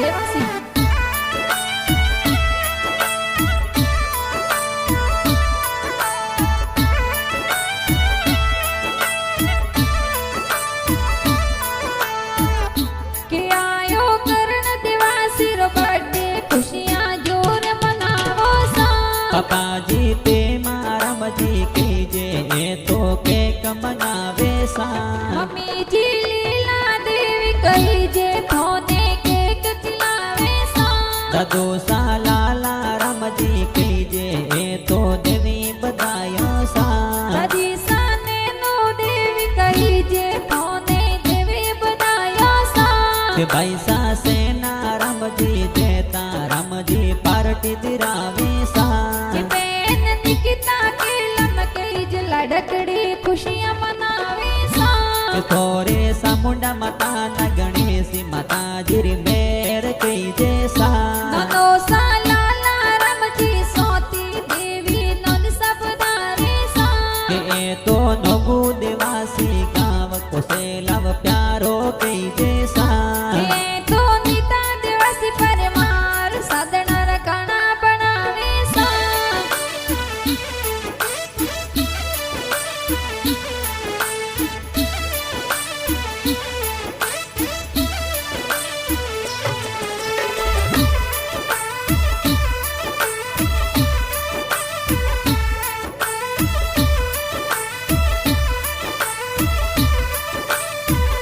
देवासी के आयो करण देवासी रो बर्थडे खुशियां जोर मनावो सा पापाजी ते मारा मजी कीजे तो केक मनावे सा मम्मी जी लीला देवी कही जे फोने केक खिलावे सा दादू सा लाला रमजी कीजे तो देवी बधायो सा दादी साने नो देवी कही जे फोने देवी बधायो सा ते भाई सा सेना रमजी जेता रमजी पार्टी दिरावे सा कि बहन निकिता के लमके जे लड़कड़ी खुशियां मनावे सा थोरे सा मुंडा माता न गणेशी माता जिरी मेर कीजे सा ननो सा लाला रमजी सोती देवी नन सब धारे सा के तो नगु देवासी गाव को से लव प्यार